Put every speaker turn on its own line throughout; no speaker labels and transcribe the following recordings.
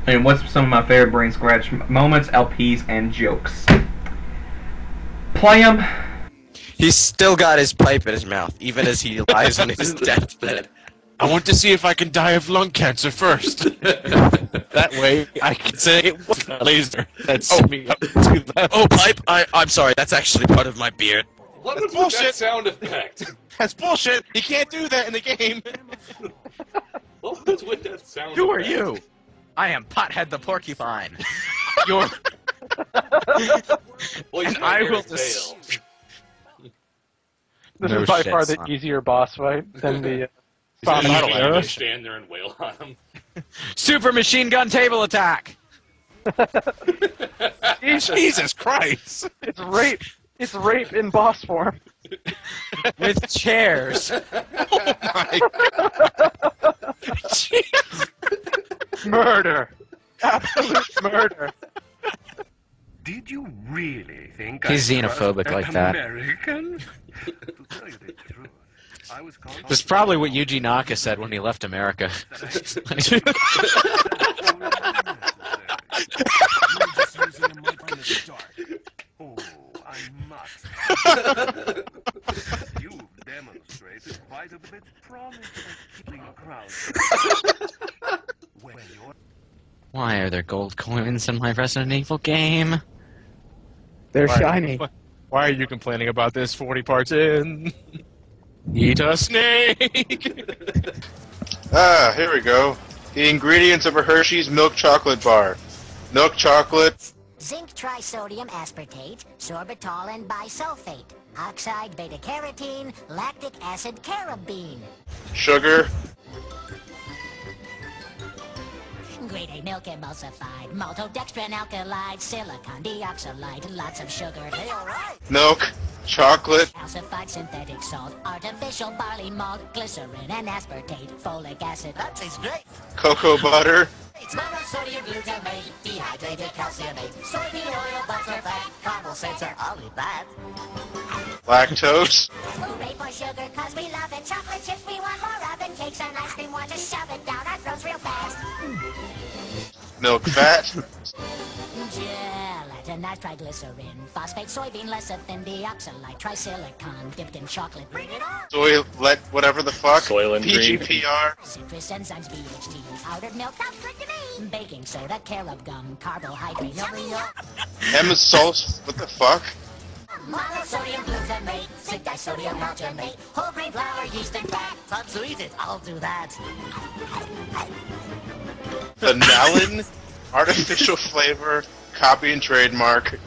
And what's some of my favorite brain scratch moments, LPs, and jokes? Play 'em.
He's still got his pipe in his mouth, even as he lies on his deathbed.
I want to see if I can die of lung cancer first. That way, I can say it was a laser that sent me up to that.
Oh, pipe! I'm sorry, that's actually part of my beard.
What
That's
was with that
bullshit.
sound effect?
That's bullshit! He can't do that in the game!
What was with that sound
Who are
effect?
you? I am Pothead the Porcupine.
You're...
Well,
And
you
I
know
will
Garrett's tail.
This
No
is by
shit,
far the
son.
easier boss fight than the
He's
Sonic
just
Battle
gonna
Arrows?
stand there and wail on him.
Super machine gun table attack.
Jesus Christ!
It's rape. It's rape in boss form.
With chairs.
Oh my...
Murder. Absolute murder.
Did you really think
He's
I
xenophobic
trust
like
an
that.
American? To tell you the truth, I was
That's probably what Yuji Naka said when he left America.
Oh, I must. You've demonstrated quite a bit promise of keeping crowds. When you're
Why are there gold coins in my Resident Evil game?
They're
Right.
shiny.
Why are you complaining about this 40 parts in? Eat a snake!
Ah, here we go. The ingredients of a Hershey's milk chocolate bar. Milk chocolate,
Zinc trisodium aspartate, sorbitol and bisulfate, oxide beta-carotene, lactic acid carabine.
sugar,
Grade A milk emulsified, maltodextrin alkali, silicon dioxide, lots of sugar. Hey, alright!
milk, chocolate,
Calcified synthetic salt, artificial barley malt, glycerin and aspartate, folic acid. That tastes great!
cocoa butter,
It's monosodium glutamate, dehydrated calciumate, soybean oil, butter, fat, caramel sensor. I'll eat that.
lactose,
Hooray for sugar, cause we love it. Chocolate chips, we want more of it. Cakes and ice cream, want to shove it down our throats real fast.
milk fat,
Gelatin, nitriglycerin, phosphate, soybean, lecithin, deoxylite, trisilicon, dipped in chocolate. Bring it on!
soy, whatever the fuck,
Soylent Green.
PGPR,
Citrus enzymes, BHT, powdered milk, sounds good to me. Baking soda, carob gum, carbohydrate, yummy yum.
M-Salt, what the fuck?
Monosodium glutamate, zinc disodium maltonate, whole grain flour, yeast and fat. Sounds so easy, I'll do that.
Vanillin, artificial flavor, copy and trademark,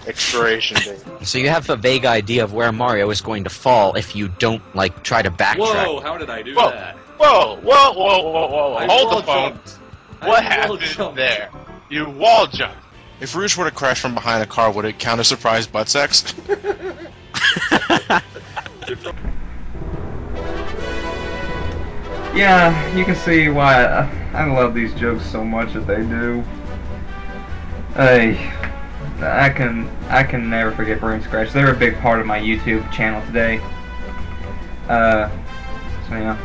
expiration date.
So you have a vague idea of where Mario is going to fall if you don't, like, try to backtrack.
Whoa, how did I do
Whoa.
that?
Whoa, whoa, whoa, whoa, whoa,
I
hold
wall
the phone.
jumped.
What
I wall
happened
jumped.
there? You wall jumped. If Rouge were to crash from behind a car, would it count as surprise butt sex?
Yeah, you can see why I love these jokes so much that they do. I can never forget Brain Scratch. They're a big part of my YouTube channel today. So yeah.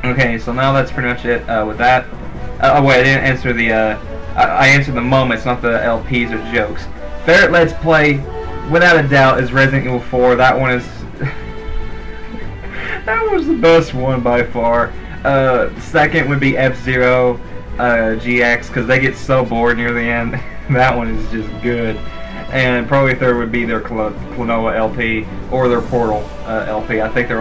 Okay, so now that's pretty much it with that. Oh wait, I didn't answer the I answered the moments, not the LPs or jokes. Favorite Let's Play, without a doubt, is Resident Evil 4. That one is that was the best one by far. Second would be F-Zero GX, because they get so bored near the end. That one is just good. And probably third would be their Klonoa LP or their Portal LP. I think they're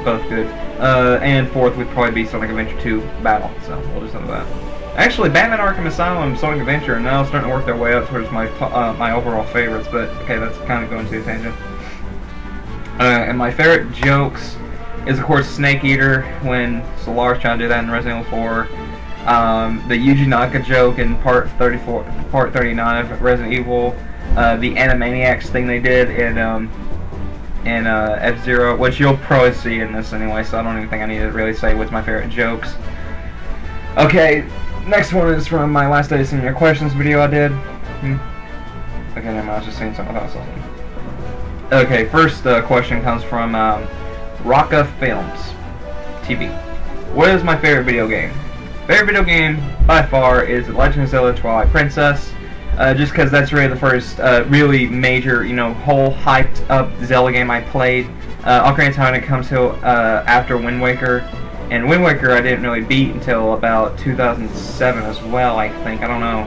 both good. And fourth would probably be Sonic Adventure 2 Battle. So we'll do some of that. Actually, Batman Arkham Asylum and Sonic Adventure are now starting to work their way up towards my my overall favorites. But okay, that's kind of going to a tangent. And my favorite jokes is of course Snake Eater when Solar's trying to do that in Resident Evil 4. The Yuji Naka joke in part 39 of Resident Evil. The Animaniacs thing they did in F-Zero, which you'll probably see in this anyway, so I don't even think I need to really say what's my favorite jokes. Okay, next one is from my last day senior questions video I did. Okay, never mind, I was just saying something about something. Okay, first question comes from Rocka Films TV. What is my favorite video game? favorite video game by far is Legend of Zelda Twilight Princess. Just because that's really the first really major, whole hyped up Zelda game I played. Ocarina of Time comes to after Wind Waker, and Wind Waker I didn't really beat until about 2007 as well, I think. I don't know.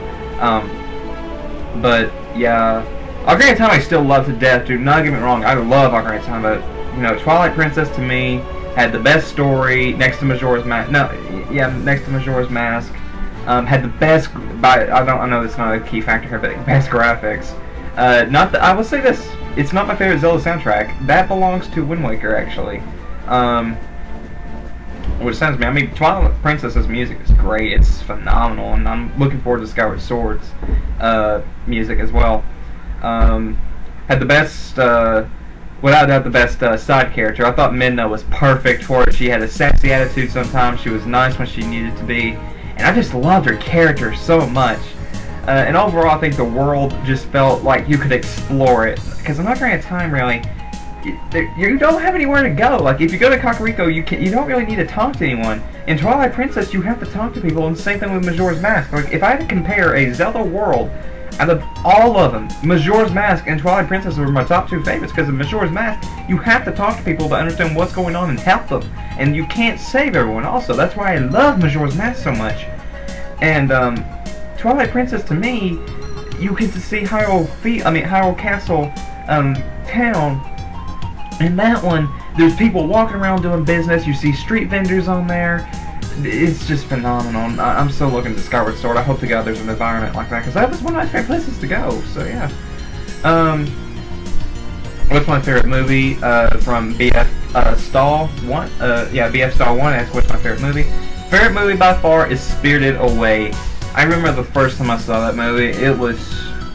But yeah, Ocarina of Time I still love to death. Do not get me wrong, I love Ocarina of Time, but Twilight Princess to me had the best story next to Majora's Mask. Next to Majora's Mask. Had the best. I know that's not a key factor here, but best graphics. I will say this: it's not my favorite Zelda soundtrack. That belongs to Wind Waker, actually. Which sounds me. I mean, Twilight Princess's music is great. It's phenomenal, and I'm looking forward to Skyward Sword's music as well. Had the best. Without doubt, the best side character. I thought Midna was perfect for it. She had a sexy attitude sometimes. She was nice when she needed to be. And I just loved her character so much. And overall, I think the world just felt like you could explore it. Because in Ocarina of Time, really, you don't have anywhere to go. Like, if you go to Kakariko, you don't really need to talk to anyone. In Twilight Princess, you have to talk to people, and the same thing with Majora's Mask. Like, if I had to compare a Zelda world, out of all of them, Majora's Mask and Twilight Princess were my top two favorites, because in Majora's Mask, you have to talk to people to understand what's going on and help them. And you can't save everyone also. That's why I love Majora's Mask so much. And Twilight Princess, to me, you get to see Hyrule Castle town. In that one, there's people walking around doing business. You see street vendors on there. It's just phenomenal. I'm so looking to Skyward Sword. I hope to God there's an environment like that, because that was one of my favorite places to go. So yeah. What's my favorite movie from BF Stall 1? BF Stall 1. That's what's my favorite movie. Favorite movie by far is Spirited Away. I remember the first time I saw that movie. It was,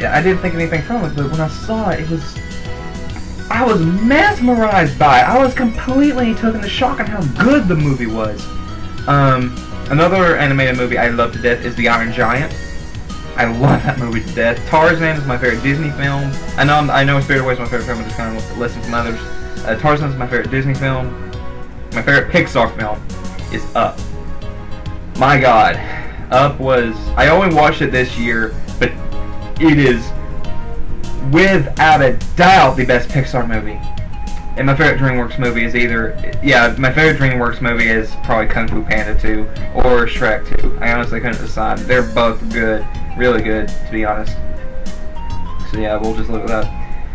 I didn't think anything from it, but when I saw it, I was mesmerized by it. I was completely taken to shock on how good the movie was. Another animated movie I love to death is The Iron Giant. I love that movie to death. Tarzan is my favorite Disney film. I know Spirited Away is my favorite film. I'm just kind of listening from others. Tarzan is my favorite Disney film. My favorite Pixar film is Up. My God, Up was. I only watched it this year, but it is without a doubt the best Pixar movie. And my favorite DreamWorks movie is my favorite DreamWorks movie is probably Kung Fu Panda 2 or Shrek 2. I honestly couldn't decide. They're both good, really good, to be honest. So yeah, we'll just look it up.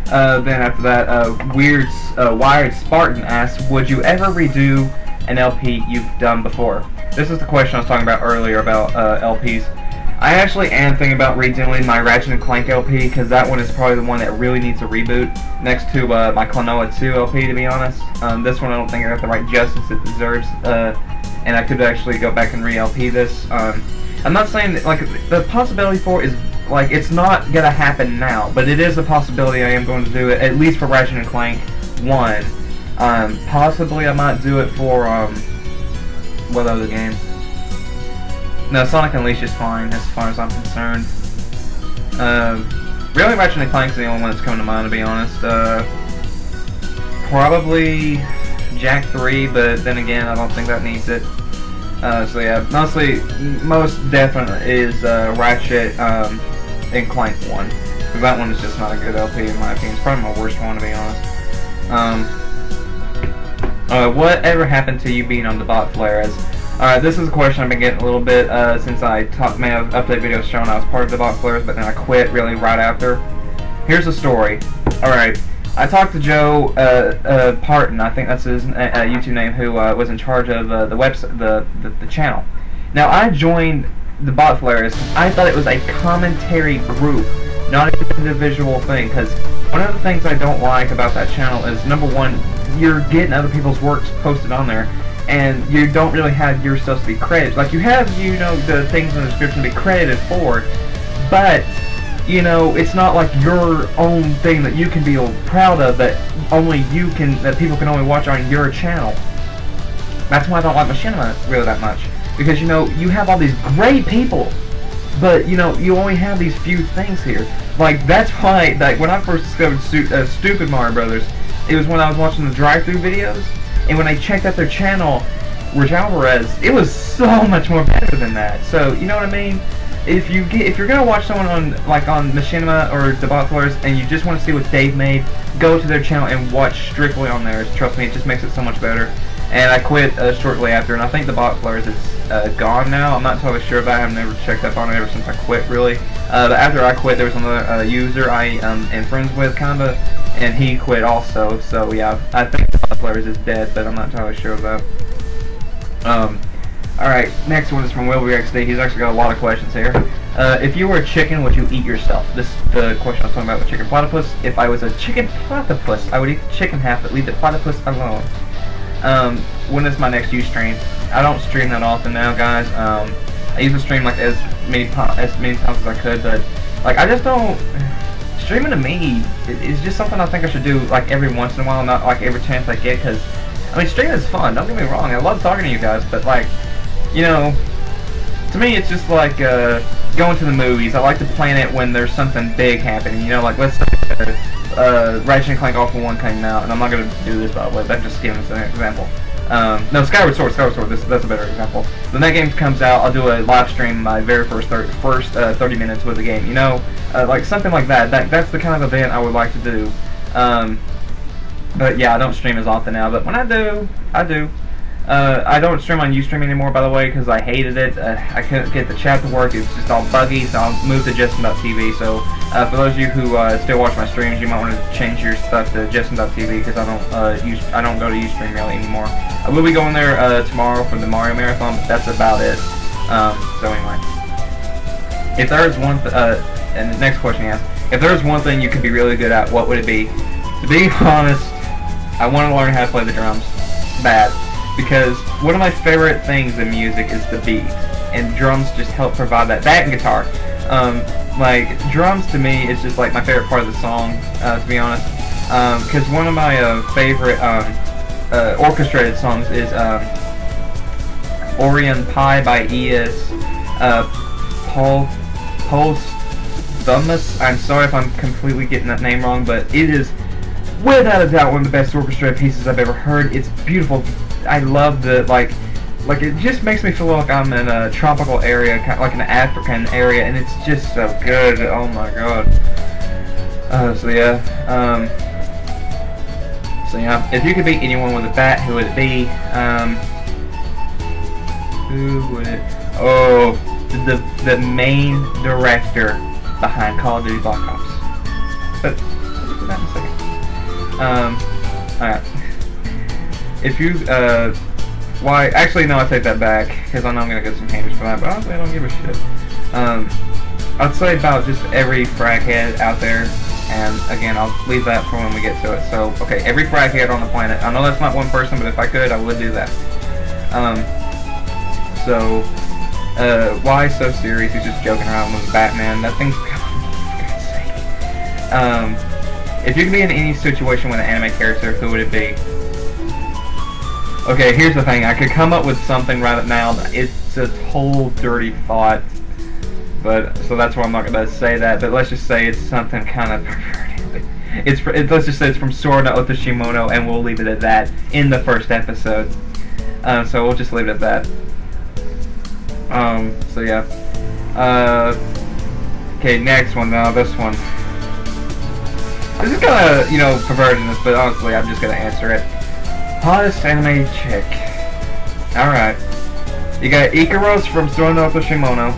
Then after that, Wired Spartan asks, would you ever redo an LP you've done before? This is the question I was talking about earlier about LPs. I actually am thinking about redoing my Ratchet & Clank LP, because that one is probably the one that really needs a reboot, next to my Klonoa 2 LP, to be honest. This one I don't think I got the right justice it deserves, and I could actually go back and re-LP this. I'm not saying that, like, the possibility for it is, like, it's not gonna happen now, but it is a possibility I am going to do it, at least for Ratchet & Clank 1. Possibly I might do it for, what other game? No, Sonic Unleashed is fine, as far as I'm concerned. Really, Ratchet & Clank's the only one that's coming to mind, to be honest. Probably Jak 3, but then again, I don't think that needs it. So yeah, most definitely is Ratchet and Clank 1. Because that one is just not a good LP in my opinion. It's probably my worst one, to be honest. Whatever happened to you being on the bot flare? Alright, this is a question I've been getting a little bit since I made an update video showing I was part of the bot flares, but then I quit really right after. Here's the story. Alright, I talked to Joe Parton, I think that's his YouTube name, who was in charge of the website, the channel. Now, I joined the bot flares. I thought it was a commentary group, not an individual thing, because one of the things I don't like about that channel is, number one, you're getting other people's works posted on there, and you don't really have your stuff to be credited. Like, you have, the things in the description to be credited for, but, it's not like your own thing that you can be proud of, that people can only watch on your channel. That's why I don't like Machinima really that much. Because, you have all these great people, but, you only have these few things here. Like, that's why, like, when I first discovered Stupid Mario Brothers, it was when I was watching the drive-thru videos, and when I checked out their channel, Raquel Perez, it was so much more better than that. So you know what I mean? If you're gonna watch someone on Machinima or the Bottlers and you just want to see what they've made, go to their channel and watch strictly on theirs. Trust me, it just makes it so much better. And I quit shortly after, and I think the Bottlers is gone now. I'm not totally sure about it. I've never checked up on it ever since I quit, really. But after I quit, there was another user I am friends with, kinda, and he quit also. So yeah, I think the Bottlers is dead, but I'm not totally sure of that. Alright, next one is from WilbyXD. He's actually got a lot of questions here. If you were a chicken, would you eat yourself? This is the question I was talking about with chicken platypus. If I was a chicken platypus, I would eat the chicken half, but leave the platypus alone. When is my next Ustream? I don't stream that often now, guys. I used to stream like as many times as I could, but like I just don't. Streaming to me is just something I think I should do like every once in a while, not like every chance I get. Because I mean, streaming is fun. Don't get me wrong. I love talking to you guys, but like, you know, to me it's just like going to the movies. I like to plan it when there's something big happening. You know, like let's say Ratchet & Clank All For One came out, and I'm not going to do this by the way, but I'm just giving us an example. No, Skyward Sword, that's a better example. When that game comes out, I'll do a live stream my very first 30 minutes with the game. You know, like something like that. That's the kind of event I would like to do. But yeah, I don't stream as often now, but when I do, I do. I don't stream on Ustream anymore, by the way, because I hated it. I couldn't get the chat to work. It's just all buggy, so I'll move to Justin.tv. So for those of you who still watch my streams, you might want to change your stuff to Justin.tv because I don't go to Ustream really anymore. I will be going there tomorrow for the Mario Marathon, but that's about it. So anyway, if there is one, and the next question he asked, if there is one thing you could be really good at, what would it be? To be honest, I want to learn how to play the drums. Bad. Because one of my favorite things in music is the beat, and drums just help provide that. That and guitar. Like, drums to me is just like my favorite part of the song, to be honest. Because one of my favorite orchestrated songs is Orion Pie by E.S. Thomas. I'm sorry if I'm completely getting that name wrong, but it is without a doubt one of the best orchestrated pieces I've ever heard. It's beautiful. I love the like it just makes me feel like I'm in a tropical area, like an African area, and it's just so good. Oh my god. So yeah, if you could beat anyone with a bat, who would it be? Who would it? Oh, the main director behind Call of Duty Black Ops. But we'll get to that in a second. Alright. If you, why, actually no, I take that back, because I know I'm going to get some haters for that, but honestly I don't give a shit. I'd say about just every frag head out there, and again, I'll leave that for when we get to it. So, okay, every frag head on the planet. I know that's not one person, but if I could, I would do that. Why so serious? He's just joking around with Batman. That thing's, for God's sake. If you could be in any situation with an anime character, who would it be? Okay, here's the thing. I could come up with something right now. It's a whole dirty thought, but so that's why I'm not gonna say that. But let's just say it's something kind of perverted. Let's just say it's from Sword Art Shimono, and we'll leave it at that in the first episode. So we'll just leave it at that. So yeah. Okay, next one now. This one. This is kind of, you know, perverting this, but honestly, I'm just gonna answer it. Hottest anime chick. Alright. You got Ikaros from Sword Art Shimono,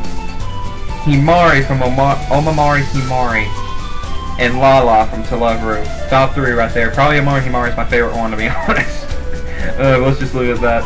Himari from Omamari Himari, and Lala from To Love Ru. Top 3 right there. Probably Omamari Himari is my favorite one, to be honest. Let's just leave it at that.